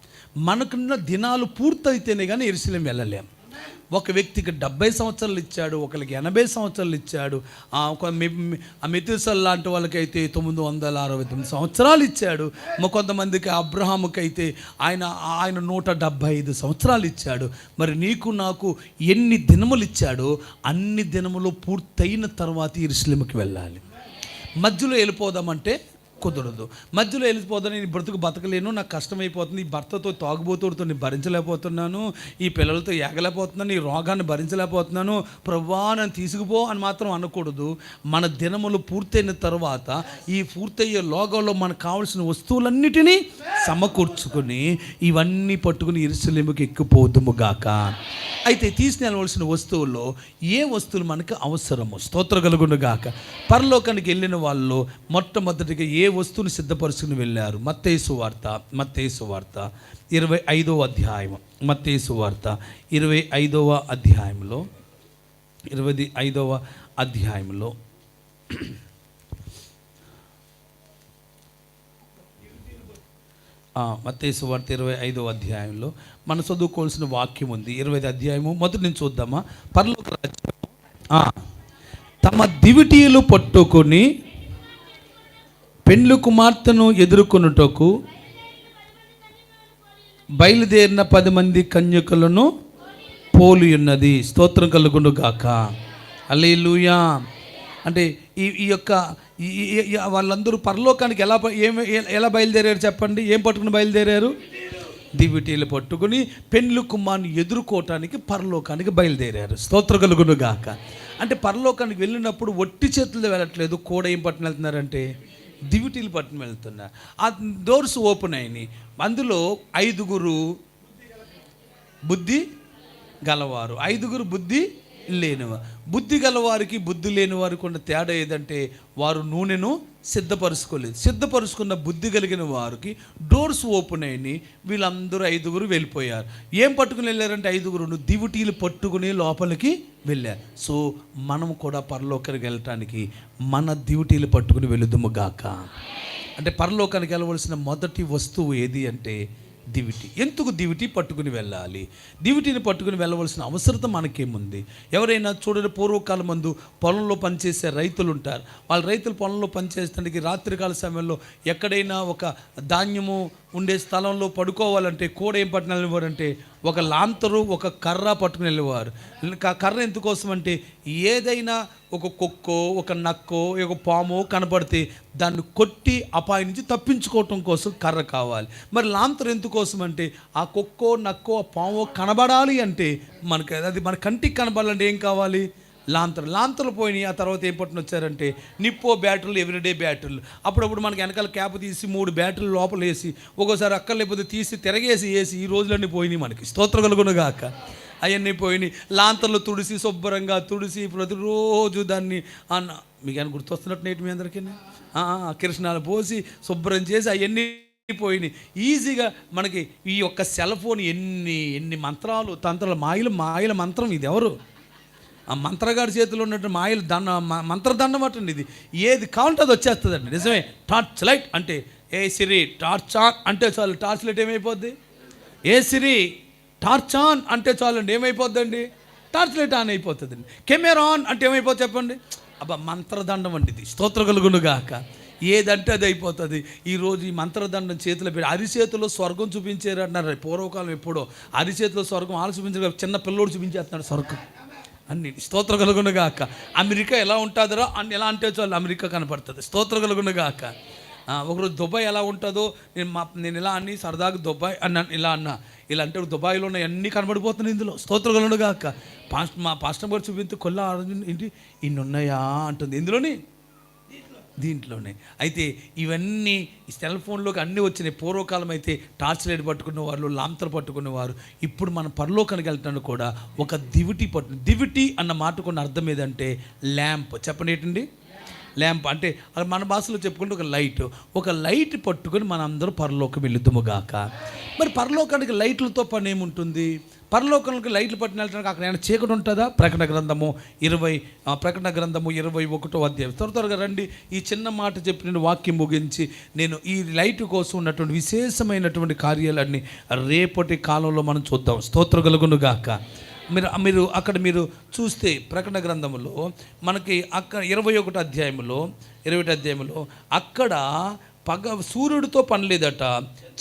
మనకున్న దినాలు పూర్తయితేనే కానీ యెరూషలేము వెళ్ళలేం. ఒక వ్యక్తికి 70 సంవత్సరాలు ఇచ్చాడు, ఒకరికి 80 సంవత్సరాలు ఇచ్చాడు. మెతుసల్ లాంటి వాళ్ళకైతే 969 సంవత్సరాలు ఇచ్చాడు. కొంతమందికి అబ్రహాముకి అయితే ఆయన 175 సంవత్సరాలు ఇచ్చాడు. మరి నీకు నాకు ఎన్ని దినములు ఇచ్చాడో అన్ని దినములు పూర్తయిన తర్వాత యెరూషలేముకి వెళ్ళాలి. మధ్యలో వెళ్ళిపోదామంటే కుదరదు. మధ్యలో వెళ్ళిపోతాను, నేను బతకలేను, నాకు కష్టమైపోతుంది, ఈ భర్తతో తాగుబోతుడితో నేను భరించలేకపోతున్నాను, ఈ పిల్లలతో ఏగలేకపోతున్నాను, ఈ రోగాన్ని భరించలేకపోతున్నాను, ప్రభువా నన్ను తీసుకుపో అని మాత్రం అనకూడదు. మన దినములు పూర్తయిన తర్వాత ఈ పూర్తయ్యే లోకంలో మనకు కావాల్సిన వస్తువులన్నిటినీ సమకూర్చుకొని ఇవన్నీ పట్టుకుని యెరూషలేముకి ఎక్కిపోదుము గాక. అయితే తీసుకెళ్ళవలసిన వస్తువుల్లో ఏ వస్తువులు మనకు అవసరమో స్తోత్రం కలుగును గాక. పరలోకానికి వెళ్ళిన వాళ్ళు మొట్టమొదటిగా ఏ వస్తువుని సిద్ధపరుచుకుని వెళ్ళారు? మత్తయి సువార్త 25వ అధ్యాయం. మత్తయి సువార్త 25వ అధ్యాయంలో మత్తయి సువార్త 25వ అధ్యాయంలో మనం చదువుకోవాల్సిన వాక్యం ఉంది. 25వ అధ్యాయము మొదటి నుంచి చూద్దామా? పరలోక రాజ్యం తమ దివిటీలు పట్టుకొని పెండ్లి కుమార్తెను ఎదుర్కొనుటకు బయలుదేరిన 10 మంది కన్యకలను పోలి ఉన్నది. స్తోత్రం కలుగును గాక. హల్లెలూయా. అంటే ఈ యొక్క వాళ్ళందరూ పరలోకానికి ఎలా బయలుదేరారు చెప్పండి? ఏం పట్టుకుని బయలుదేరారు? దివిటీలు పట్టుకుని పెండ్లి కుమార్ని ఎదుర్కోవటానికి పరలోకానికి బయలుదేరారు. స్తోత్రం కలుగును గాక. అంటే పరలోకానికి వెళ్ళినప్పుడు ఒట్టి చేతులతో వెళ్ళట్లేదు, కూడా ఏం పట్టుకుని వెళ్తున్నారంటే దివిటీలు పట్టుకుని వెళ్తున్నారు. ఆ డోర్స్ ఓపెన్ అయినాయి. అందులో 5 బుద్ధి గలవారు, 5 బుద్ధి లేనివారు. బుద్ధి గలవారికి బుద్ధి లేని వారికి ఉన్న తేడా ఏదంటే వారు నూనెను సిద్ధపరుచుకోలేదు. సిద్ధపరుచుకున్న బుద్ధి కలిగిన వారికి డోర్స్ ఓపెన్ అయినాయి. వీళ్ళందరూ 5 వెళ్ళిపోయారు. ఏం పట్టుకుని వెళ్ళారంటే 5 దివిటీలు పట్టుకుని లోపలికి వెళ్ళారు. సో మనం కూడా పరలోకానికి వెళ్ళటానికి మన దివిటీలు పట్టుకుని వెళుదుము గాక. అంటే పరలోకానికి వెళ్ళవలసిన మొదటి వస్తువు ఏది అంటే దివిటి. ఎందుకు దివిటి పట్టుకుని వెళ్ళాలి? దివిటిని పట్టుకుని వెళ్ళవలసిన అవసరత మనకేముంది? ఎవరైనా చూడండి, పూర్వకాలం మందు పొలంలో పనిచేసే రైతులు ఉంటారు. రైతులు పొలంలో పనిచేయడానికి రాత్రికాల సమయంలో ఎక్కడైనా ఒక ధాన్యము ఉండే స్థలంలో పడుకోవాలంటే కూడా ఏం పట్టుకుని వెళ్ళేవారంటే ఒక లాంతరు, ఒక కర్ర పట్టుకుని వెళ్ళేవారు. కర్ర ఎందుకోసం అంటే ఏదైనా ఒక కుక్కో, ఒక నక్కో, ఒక పామో కనపడితే దాన్ని కొట్టి అపాయం నుంచి తప్పించుకోవటం కోసం కర్ర కావాలి. మరి లాంతరు ఎందుకోసం అంటే ఆ కుక్కో, నక్కో, పామో కనబడాలి అంటే అది మన కంటికి కనబడాలంటే ఏం కావాలి? లాంతర్లు పోయినాయి. ఆ తర్వాత ఏం పట్టుకుని వచ్చారంటే నిప్పో బ్యాటరీలు, ఎవ్రీడే బ్యాటరీలు. అప్పుడప్పుడు మనకి వెనకాల క్యాప్ తీసి 3 బ్యాటరీలు లోపల వేసి ఒక్కోసారి అక్కర్లేకపోతే తీసి తిరగేసి వేసి ఈ రోజులన్నీ పోయినాయి మనకి. స్తోత్రం కలుగును గాక. అవన్నీ పోయినాయి. లాంతర్లు తుడిసి శుభ్రంగా తుడిసి ప్రతిరోజు దాన్ని మీకు ఏమైనా గుర్తొస్తున్నట్టు నేటి మీ అందరికీ కిరసనాలు పోసి శుభ్రం చేసి అవన్నీ పోయినాయి. ఈజీగా మనకి ఈ యొక్క సెల్ ఫోన్ ఎన్ని మంత్రాలు తంత్రాలు మాయల మంత్రం ఇది. ఎవరు ఆ మంత్రగాడి చేతిలో ఉన్నట్టు మాయలు మంత్రదండం అటండి ఇది. ఏది కావాలంటే అది వచ్చేస్తుందండి. నిజమే. టార్చ్ లైట్ అంటే ఏ సిరి టార్చ్ ఆన్ అంటే చాలు టార్చ్ లైట్ ఏమైపోద్ది. ఏ సిరి టార్చ్ ఆన్ అంటే చాలండి ఏమైపోద్దండి, టార్చ్ లైట్ ఆన్ అయిపోతుందండి. కెమెరా ఆన్ అంటే ఏమైపోతుంది చెప్పండి. అబ్బా మంత్రదండం అండి ఇది. స్తోత్ర కలుగునుగాక. ఏదంటే అది అయిపోతుంది. ఈరోజు ఈ మంత్రదండం చేతిలో పెట్టి అరిచేతిలో స్వర్గం చూపించారు అంటున్నారు. పూర్వకాలం ఎప్పుడో అరిచేతిలో స్వర్గం వాళ్ళు చూపించారు, చిన్న పిల్లోడు చూపించేస్తున్నాడు స్వర్గం అన్ని. స్తోత్ర కలుగునుగాక. అమెరికా ఎలా ఉంటుందో అన్ని ఎలా అంటే చాలు అమెరికా కనపడుతుంది. స్తోత్ర కలుగునుగాక. ఒకరోజు దుబాయ్ ఎలా ఉంటుందో నేను ఇలా అన్ని సరదాగా దుబాయ్ అన్నా ఇలా అంటే దుబాయ్లో ఉన్న అన్నీ కనబడిపోతున్నాయి ఇందులో. స్తోత్ర కలుగునుగాక. మా పాస్టర్ గారు చూపిస్తే కొల్లా ఏంటి ఇన్ని ఉన్నాయా అంటుంది దీంట్లోనే. అయితే ఇవన్నీ సెల్ ఫోన్లోకి అన్నీ వచ్చినాయి. పూర్వకాలం అయితే టార్చ్ లైట్ పట్టుకునేవారు, లాంతర్ పట్టుకునేవారు. ఇప్పుడు మన పరలోకానికి వెళ్తాను కూడా ఒక దివిటి అన్న మాటకున్న అర్థం ఏదంటే ల్యాంప్. చెప్పండి ఏంటండి ల్యాంప్ అంటే మన భాషలో చెప్పుకుంటే ఒక లైట్ పట్టుకొని మన అందరూ పరలోకం వెళుదుముగాక. మరి పరలోకానికి లైట్లతో పని ఏముంటుంది? పరలోకానికి లైట్లు పట్టిన వెళ్ళడానికి అక్కడ ఏమైనా చీకటి ఉంటుందా? ప్రకటన గ్రంథము 21వ అధ్యాయం. త్వరగా రండి. ఈ చిన్న మాట చెప్పి నేను వాక్యం ముగించి నేను ఈ లైట్ కోసం ఉన్నటువంటి విశేషమైనటువంటి కార్యాలన్నీ రేపటి కాలంలో మనం చూద్దాం. స్తోత్ర కలుగునుగాక. మీరు అక్కడ చూస్తే ప్రకటన గ్రంథంలో మనకి అక్కడ 21వ అధ్యాయంలో అక్కడ సూర్యుడితో పని లేదట,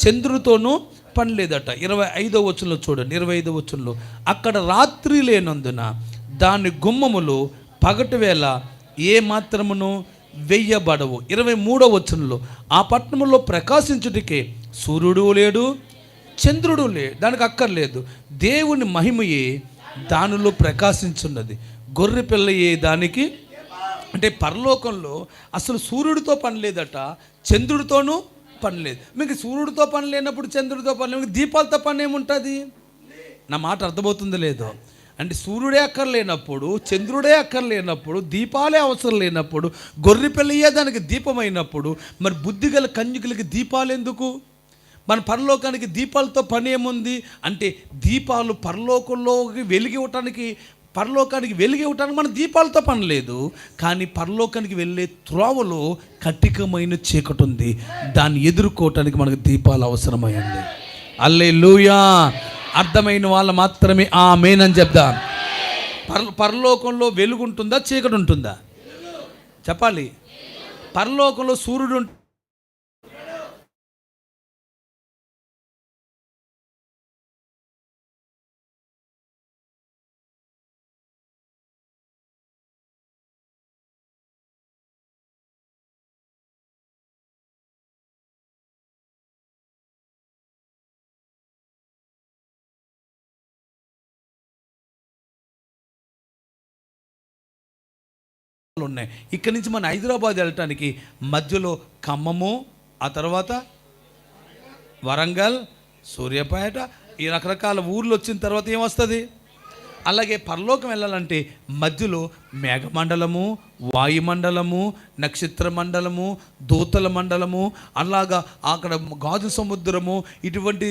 చంద్రుడితోనూ పని లేదట. 25వ వచనంలో చూడండి. 25వ వచనంలో అక్కడ రాత్రి లేనందున దాని గుమ్మములు పగటి వేళ ఏ మాత్రమును వెయ్యబడవు. 23వ వచనంలో ఆ పట్టణంలో ప్రకాశించుటకే సూర్యుడు లేడు, చంద్రుడు లేడు, దానికి అక్కర్లేదు. దేవుని మహిమయే దానిలో ప్రకాశించున్నది, గొర్రె పిల్లయే దానికి. అంటే పరలోకంలో అసలు సూర్యుడితో పని లేదట, చంద్రుడితోనూ పని లేదు. మీకు సూర్యుడితో పని లేనప్పుడు చంద్రుడితో పని లేదు, దీపాలతో పని ఏముంటుంది? నా మాట అర్థమవుతుందో లేదో? అంటే సూర్యుడే అక్కర్లేనప్పుడు, చంద్రుడే అక్కర్లేనప్పుడు, దీపాలే అవసరం లేనప్పుడు, గొర్రె పిల్లయే దానికి దీపమైనప్పుడు మరి బుద్ధిగల కన్యకులకి దీపాలు ఎందుకు? మన పరలోకానికి దీపాలతో పని ఏముంది అంటే దీపాలు పరలోకంలోకి వెలిగివ్వటానికి మన దీపాలతో పని లేదు. కానీ పరలోకానికి వెళ్ళే త్రోవలో కటికమైన చీకటి ఉంది, దాన్ని ఎదుర్కోవటానికి మనకు దీపాలు అవసరమైంది. హల్లెలూయా. అర్థమైన వాళ్ళు మాత్రమే ఆమేన్ అని చెప్దాం. పరలోకంలో వెలుగు ఉంటుందా, చీకటి ఉంటుందా? చెప్పాలి. పరలోకంలో సూర్యుడు ఉన్నాయి. ఇక్కడి నుంచి మన హైదరాబాద్ వెళ్ళటానికి మధ్యలో ఖమ్మము, ఆ తర్వాత వరంగల్, సూర్యాపేట, ఈ రకరకాల ఊర్లు వచ్చిన తర్వాత ఏమొస్తుంది? అలాగే పరలోకం వెళ్ళాలంటే మధ్యలో మేఘమండలము, వాయుమండలము, నక్షత్ర మండలము, దూతల మండలము, అలాగా అక్కడ గాజు సముద్రము, ఇటువంటి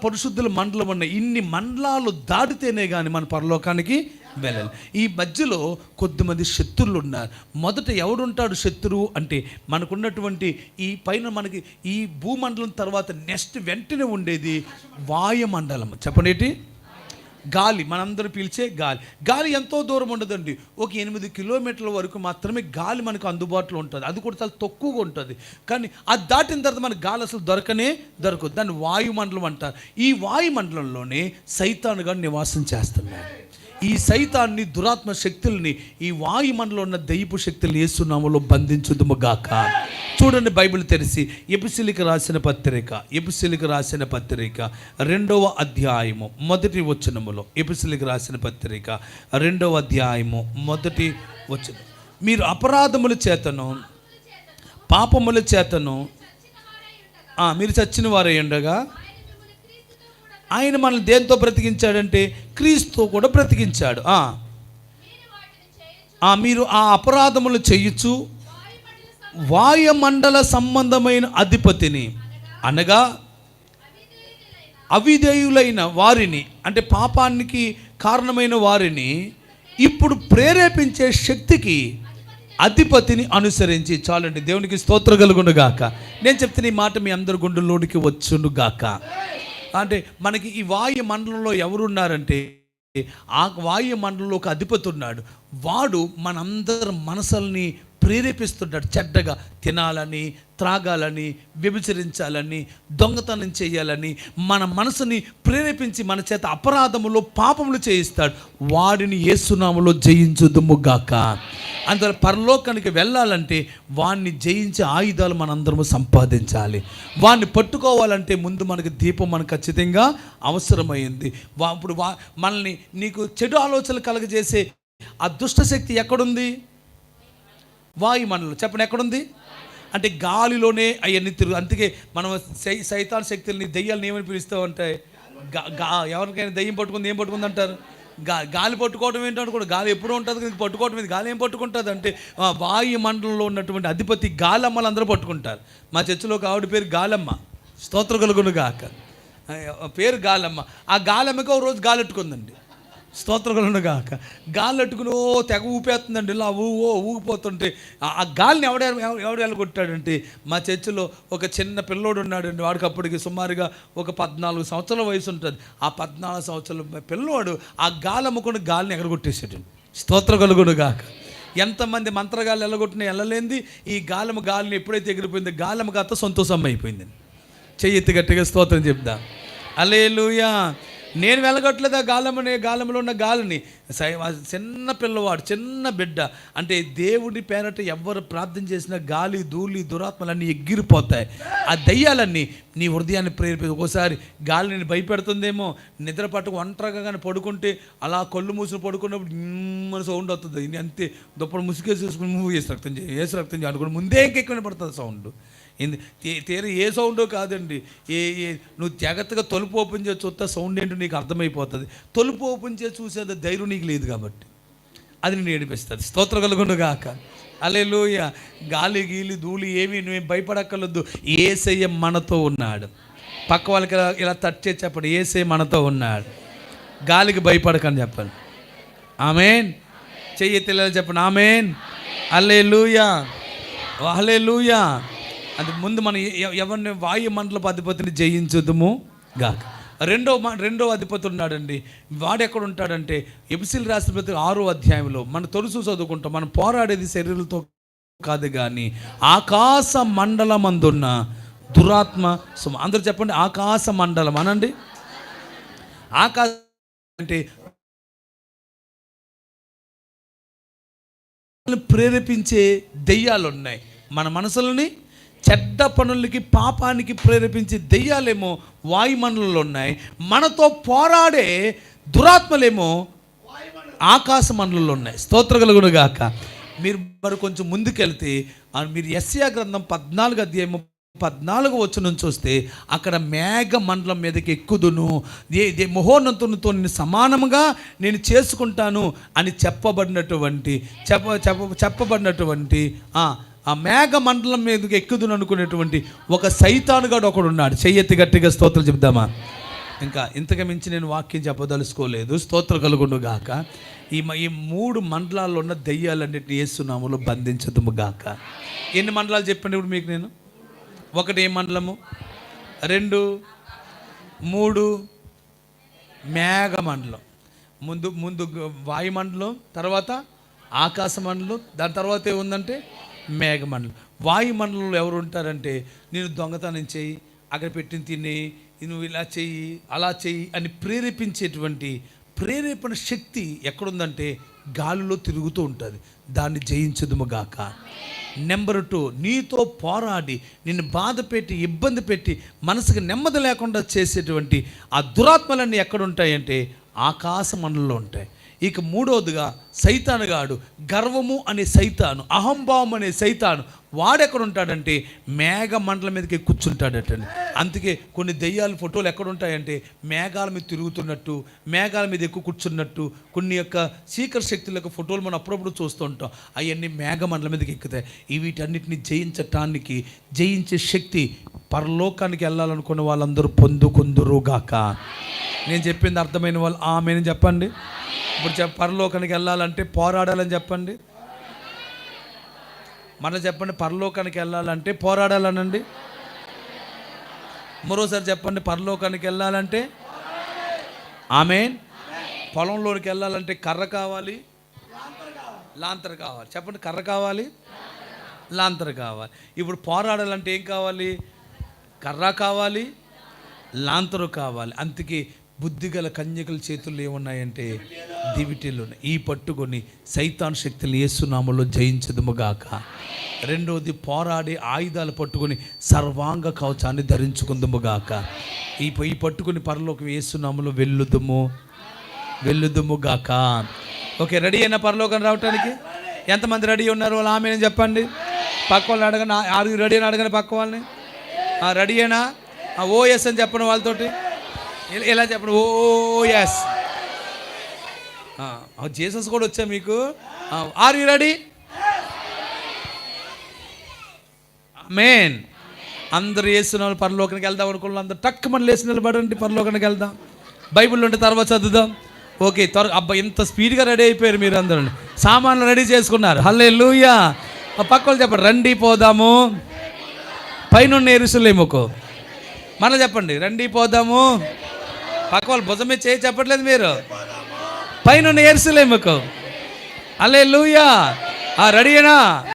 పరిశుద్ధుల మండలం ఉన్నాయి. ఇన్ని మండలాలు దాటితేనే కానీ మన పరలోకానికి వెళ్ళాలి. ఈ మధ్యలో కొద్దిమంది శత్రువులు ఉన్నారు. మొదట ఎవడుంటాడు శత్రువు అంటే మనకున్నటువంటి ఈ పైన మనకి ఈ భూమండలం తర్వాత నెక్స్ట్ వెంటనే ఉండేది వాయుమండలం. చెప్పండి, గాలి, మనందరూ పీల్చే గాలి ఎంతో దూరం ఉండదండి. ఒక 8 కిలోమీటర్ల వరకు మాత్రమే గాలి మనకు అందుబాటులో ఉంటుంది. అది కూడా చాలా తక్కువగా ఉంటుంది. కానీ అది దాటిన తర్వాత మనకు గాలి అసలు దొరకదు. దాన్ని వాయుమండలం అంటారు. ఈ వాయుమండలంలోనే సైతానుగా నివాసం చేస్తున్నాడు. ఈ సైతాన్ని, దురాత్మ శక్తుల్ని, ఈ వాయుమండలంలో ఉన్న దయ్యపు శక్తులు యేసు నామములో బంధించుదుముగాక. చూడండి, బైబిల్ తెరిచి ఎపిసీలకు రాసిన పత్రిక 2వ అధ్యాయము 1వ వచనములో, ఎపిసీలకు రాసిన పత్రిక 2వ అధ్యాయము 1వ వచనం. మీరు అపరాధముల చేతను పాపముల చేతను మీరు చచ్చిన వారై ఉండగా ఆయన మనల్ని దేంతో బ్రతికించాడంటే క్రీస్తుతో కూడా బ్రతికించాడు. మీరు ఆ అపరాధములు చేయొచ్చు వాయుమండల సంబంధమైన అధిపతిని, అనగా అవిధేయులైన వారిని, అంటే పాపానికి కారణమైన వారిని ఇప్పుడు ప్రేరేపించే శక్తికి అధిపతిని అనుసరించి. చాలండి, దేవునికి స్తోత్రం కలుగును గాక. నేను చెప్తున్న ఈ మాట మీ అందరి గుండెల్లోనికి వచ్చును గాక. అంటే మనకి ఈ వాయు మండలంలో ఎవరున్నారంటే, ఆ వాయు మండలంలో ఒక అధిపతి ఉన్నాడు. వాడు మనందరి మనసుల్ని ప్రేరేపిస్తున్నాడు. చెడ్డగా తినాలని, త్రాగాలని, వ్యభిచరించాలని, దొంగతనం చేయాలని మన మనసుని ప్రేరేపించి మన చేత అపరాధములో పాపములు చేయిస్తాడు. వాడిని యేసునామములో జయించుదుముగాక. అందువల్ల పరలోకానికి వెళ్ళాలంటే వాడిని జయించే ఆయుధాలు మనందరము సంపాదించాలి. వాడిని పట్టుకోవాలంటే ముందు మనకి దీపం మనకు ఖచ్చితంగా అవసరమైంది. ఇప్పుడు మనల్ని నీకు చెడు ఆలోచనలు కలగజేసే ఆ దుష్టశక్తి ఎక్కడుంది? వాయుమండలం. చెప్పండి, ఎక్కడుంది? అంటే గాలిలోనే అవన్నీ తిరుగు. అందుకే మనం సైతాన్ శక్తుల్ని, దెయ్యాలని ఏమని పిలుస్తామంటే, ఎవరికైనా దెయ్యం పట్టుకుంది ఏం పట్టుకుంది అంటారు? గాలి పట్టుకోవడం ఏంటంటే కూడా గాలి ఎప్పుడూ ఉంటుంది, పట్టుకోవడం ఇది. గాలి ఏం పట్టుకుంటుంది అంటే వాయుమండలంలో ఉన్నటువంటి అధిపతి గాలమ్మలు అందరూ పట్టుకుంటారు. మా చర్చిలో ఒక ఆవిడ పేరు గాలమ్మ, స్తోత్రం కలుగును గాక. పేరు గాలమ్మ. ఆ గాలమ్మకి ఒక రోజు గాలి ఎట్టుకుందండి, స్తోత్రం కలుగును గాక. గాలి ఎట్టుకుని తెగ ఊపేస్తుందండి, ఇలా ఊగిపోతుంటే ఆ గాలిని ఎవడు వెళ్ళగొట్టాడంటే, మా చర్చిలో ఒక చిన్న పిల్లోడు ఉన్నాడండి. వాడికి అప్పటికి సుమారుగా ఒక 14 సంవత్సరాల వయసు ఉంటుంది. ఆ 14 సంవత్సరాల పిల్లోడు ఆ గాలి అమ్ముకుని గాలిని ఎగరగొట్టేసాడు, స్తోత్రం కలుగును గాక. ఎంతమంది మంత్రగాళ్ళు వెళ్ళగొట్టినా వెళ్ళలేంది ఈ గాలిని ఎప్పుడైతే ఎగిరిపోయిందో గాలమ్మకి అంత సంతోషం అయిపోయింది. చెయ్యెత్తి గట్టిగా స్తోత్రం చెప్దాం. హల్లెలూయా. నేను వెళ్ళగొట్టలేదు ఆ గాలంలో ఉన్న గాలిని. చిన్న పిల్లవాడు, చిన్న బిడ్డ. అంటే దేవుడి పేరట ఎవరు ప్రార్థన చేసినా గాలి, ధూళి, దురాత్మలన్నీ ఎగిరిపోతాయి. ఆ దయ్యాలన్నీ నీ హృదయాన్ని ప్రేరేపి. ఒకసారి గాలి నేను భయపెడుతుందేమో, నిద్ర పట్టుకు ఒంటరిగా కానీ పడుకుంటే అలా కళ్ళు మూసుకుని పడుకున్నప్పుడు మన సౌండ్ అవుతుంది. అంతే, దుప్పటి ముసుగేసి చూసుకుని నువ్వు వేసి రక్తం చేయి అనుకుని ముందే ఇంకెక్కువ పడుతుంది సౌండ్. తీరా ఏ సౌండో కాదండి, నువ్వు జాగ్రత్తగా తలుపు ఓపెన్ చేసి చూస్తే సౌండ్ ఏంటో నీకు అర్థమైపోతుంది. తలుపు ఓపెన్ చేసి చూసేది ధైర్యం నీకు లేదు కాబట్టి అది నేను ఏడిపిస్తుంది. స్తోత్రం కలుగును గాక. హల్లెలూయా. గాలి, గీలి, ధూళి ఏమి నువ్వు భయపడక్కర్లేదు. యేసయ్య మనతో ఉన్నాడు. పక్క వాళ్ళకి ఇలా టచ్ చేసి చెప్పండి, యేసయ్య మనతో ఉన్నాడు. గాలికి భయపడకని చెప్పండి. ఆమేన్. చెయ్యి తెలియాలి చెప్పండి, ఆమేన్. హల్లెలూయా, హల్లెలూయా. అది ముందు మనం ఎవరిని వాయుమండలపు అధిపతిని జయించుదుము గాక. రెండో అధిపతి ఉన్నాడండి. వాడు ఎక్కడ ఉంటాడంటే ఎఫెసీయులకు రాసిన పత్రిక 6వ అధ్యాయంలో మనం తొలుసు చదువుకుంటాం. మనం పోరాడేది శరీరంతో కాదు కానీ ఆకాశ మండలమందున్న దురాత్మ. అందరూ చెప్పండి, ఆకాశ మండలం అనండి. ఆకాశం అంటే ప్రేరేపించే దెయ్యాలు ఉన్నాయి. మన మనసులని చెడ్డ పనులకి, పాపానికి ప్రేరేపించే దెయ్యాలేమో వాయుమండలంలో ఉన్నాయి. మనతో పోరాడే దురాత్మలేమో ఆకాశ మండలంలో ఉన్నాయి. స్తోత్రం కలుగును గాక. మీరు మరి కొంచెం ముందుకెళ్తే మీరు యెషయా గ్రంథం 14వ అధ్యాయం 14వ వచనం చూస్తే అక్కడ మేఘ మండలం మీదకి ఎక్కుదును, మహోన్నతునితో నేను సమానముగా నేను చేసుకుంటాను అని చెప్పబడినటువంటి ఆ మేఘ మండలం మీదకి ఎక్కుదును అనుకునేటువంటి ఒక సైతానుగాడు ఒకడు ఉన్నాడు. చెయ్యెత్తి గట్టిగా స్తోత్రం చెప్దామా? ఇంకా ఇంతకు మించి నేను వాక్యం చెప్పదలుచుకోలేదు. స్తోత్రం కలుగును గాక. ఈ 3 మండలాల్లో ఉన్న దెయ్యాలన్నిటిని యేసు నామములో బంధించదుము గాక. ఎన్ని మండలాలు చెప్పండి ఇప్పుడు మీకు నేను? 1 ఏ మండలము, 2, 3 మేఘ మండలం. ముందు వాయుమండలం, తర్వాత ఆకాశ మండలం, దాని తర్వాత ఏముందంటే మేఘమండలం. వాయుమండలంలో ఎవరు ఉంటారంటే నేను దొంగతనం చేయి, అక్కడ పెట్టిన తిని, నువ్వు ఇలా చెయ్యి, అలా చెయ్యి అని ప్రేరేపించేటువంటి ప్రేరేపణ శక్తి ఎక్కడుందంటే గాలిలో తిరుగుతూ ఉంటుంది. దాన్ని జయించదుముగాక. నెంబర్ 2, నీతో పోరాడి నిన్ను బాధ పెట్టి, ఇబ్బంది పెట్టి, మనసుకు నెమ్మది లేకుండా చేసేటువంటి ఆ దురాత్మలన్నీ ఎక్కడుంటాయంటే ఆకాశ మండలంలో ఉంటాయి. ఇక మూడవదిగా సైతానుగాడు, గర్వము అనే సైతాను, అహంభావం అనే సైతాను, వాడెక్కడ ఉంటాడంటే మేఘ మండలం మీదకి కూర్చుంటాడటండి. అందుకే కొన్ని దెయ్యాల ఫోటోలు ఎక్కడ ఉంటాయంటే మేఘాల మీద తిరుగుతున్నట్టు, మేఘాల మీద ఎక్కువ కూర్చున్నట్టు, కొన్ని యొక్క సీకర్ శక్తుల యొక్క ఫోటోలు మనం అప్పుడప్పుడు చూస్తూ ఉంటాం. అవన్నీ మేఘ మండలం మీదకి ఎక్కుతాయి. వీటన్నిటిని జయించటానికి, జయించే శక్తి పరలోకానికి వెళ్ళాలనుకున్న వాళ్ళందరూ పొందుకుందురుగాక. నేను చెప్పింది అర్థమైన వాళ్ళు ఆమెను చెప్పండి. ఇప్పుడు పరలోకానికి వెళ్ళాలంటే పోరాడాలని చెప్పండి. మన చెప్పండి, పరలోకానికి వెళ్ళాలంటే పోరాడాలనండి. మరోసారి చెప్పండి, పరలోకానికి వెళ్ళాలంటే ఆమేన్. పొలంలోనికి వెళ్ళాలంటే కర్ర కావాలి, లాంతర్ కావాలి. చెప్పండి, కర్ర కావాలి, లాంతర్ కావాలి. ఇప్పుడు పోరాడాలంటే ఏం కావాలి? కర్ర కావాలి, లాంతరు కావాలి. అందుకే బుద్ధిగల కన్యకల చేతుల్లో ఏమున్నాయంటే దివిటీలు ఉన్నాయి. ఈ పట్టుకొని సైతాన్ శక్తులు యేసునామములో జయించదుముగాక. రెండోది, పోరాడి ఆయుధాలు పట్టుకొని సర్వాంగ కవచాన్ని ధరించుకుందుముగాక. ఈ పట్టుకుని పరలోకం యేసునామములో వెళ్ళుదుముగాక. ఓకే, రెడీ అయినా పరలోకం రావటానికి? ఎంతమంది రెడీ ఉన్నారు? వాళ్ళు ఆమెను చెప్పండి. పక్క వాళ్ళని అడగండి, ఆరు రెడీ అని అడగండి. పక్క వాళ్ళని రెడీ అయినా ఓ ఎస్ అని చెప్పండి. వాళ్ళతోటి ఎలా చెప్పండి? ఓ ఎస్. జీసస్ కూడా వచ్చా మీకు? Are you ready? ఆమేన్. అందరూ యేసునామములో పరలోకానికి వెళ్దాం అనుకున్న అందరూ టక్ మన లేచి నిలబడండి. పరలోకానికి వెళ్దాం. బైబిల్ ఉంటే తర్వాత చదువుదాం. ఓకే, అబ్బా ఇంత స్పీడ్గా రెడీ అయిపోయారు మీరు అందరూ. సామాన్లు రెడీ చేసుకున్నారు. హల్లెలూయా. పక్క వాళ్ళు చెప్పండి, రండి పోదాము పైనున్న యెరూషలేముకు. మళ్ళీ చెప్పండి, రండి పోదాము. పక్క వాళ్ళు భుజమే చేయి చెప్పట్లేదు మీరు. పైనున్న యెరూషలేముకు. హల్లెలూయా. రెడీనా?